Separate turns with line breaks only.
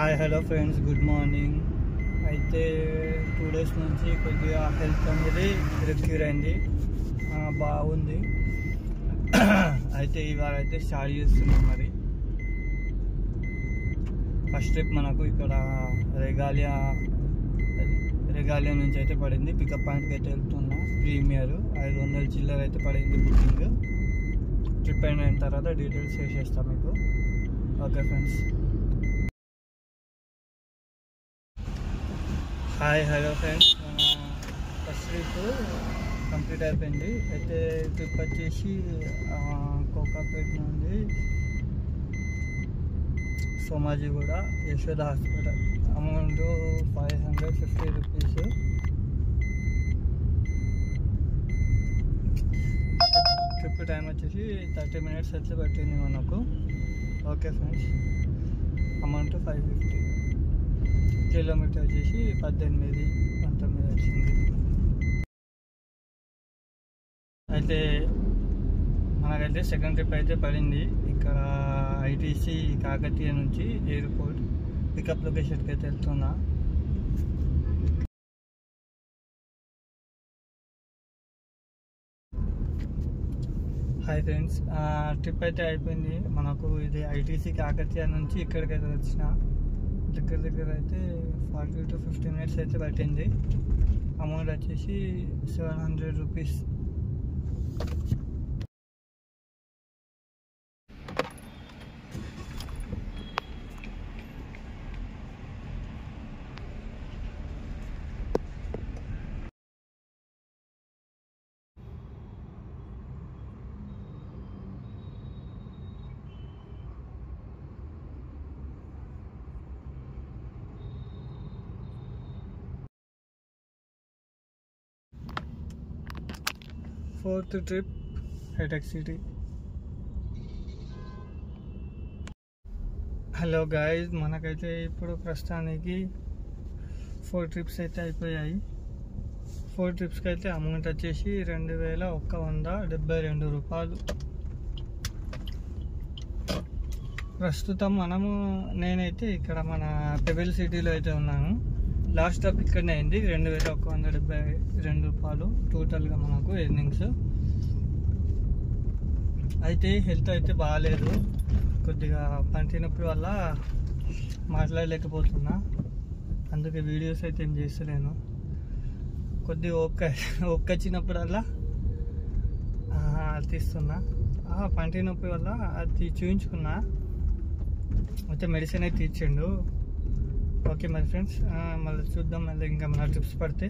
Hi hello friends, good morning. అయితే 2 days నుంచి కొద్దిగా హెల్త్ అనేది రిక్యూర్ అయింది, బాగుంది. అయితే ఇవాళ అయితే స్టార్ట్ చేస్తున్నాం. మరి ఫస్ట్ ట్రిప్ మనకు ఇక్కడ రెగాలియా నుంచి అయితే పడింది. పికప్ పాయింట్కి అయితే వెళ్తున్నా. ప్రీమియర్ 500 చిల్లర అయితే పడింది బుకింగ్. ట్రిప్ అయిన తర్వాత డీటెయిల్స్ షేర్ చేస్తాం మీకు. Okay friends. Hi hello friends, మన ఫస్ట్ ట్రిప్ కంప్లీట్ అయిపోయింది. అయితే ట్రిప్ వచ్చేసి కోకాపేట నుండి Somajiguda Yashoda hospital. Amount 550 rupees. Trip time వచ్చేసి 30 minutes అయితే పట్టింది మనకు. Okay friends, amount 550. కిలోమీటర్ వచ్చేసి 18-19 వచ్చింది. అయితే మనకైతే సెకండ్ ట్రిప్ అయితే పడింది. ఇక్కడ ఐటీసీ కాకతీయ నుంచి ఎయిర్పోర్ట్ పికప్ లొకేషన్కి అయితే వెళ్తున్నా. హాయ్ ఫ్రెండ్స్, ట్రిప్ అయితే అయిపోయింది మనకు. ఇది ఐటీసీ కాకతీయ నుంచి ఇక్కడికైతే వచ్చిన. దగ్గర అయితే 40 to 50 minutes అయితే పట్టింది. అమౌంట్ వచ్చేసి 700 రూపీస్. ఫోర్త్ ట్రిప్ హైటెక్ సిటీ. హలో గాయ్స్, మనకైతే ఇప్పుడు ప్రస్తుతానికి 4 trips అయితే అయిపోయాయి. 4 tripsకి అయితే అమౌంట్ వచ్చేసి 2172 రూపాయలు. ప్రస్తుతం నేనైతే ఇక్కడ మన పెబెల్ సిటీలో అయితే ఉన్నాను. లాస్ట్ స్టాప్ ఇక్కడనే అయింది. 2172 రూపాయలు టోటల్గా మనకు ఎర్నింగ్స్. అయితే హెల్త్ అయితే బాగాలేదు, కొద్దిగా పంటి నొప్పి వల్ల మాట్లాడలేకపోతున్నా. అందుకే వీడియోస్ అయితే ఏం చేస్తలేను. కొద్దిగా ఒక్క వచ్చినప్పుడల్లా తీస్తున్నా. పంటి నొప్పి వల్ల అది చూయించుకున్నా. అయితే మెడిసిన్ అయితే ఇచ్చిండు. ఓకే మరి ఫ్రెండ్స్, మళ్ళీ చూద్దాం. మళ్ళీ ఇంకా మన ట్రిప్స్ పడితే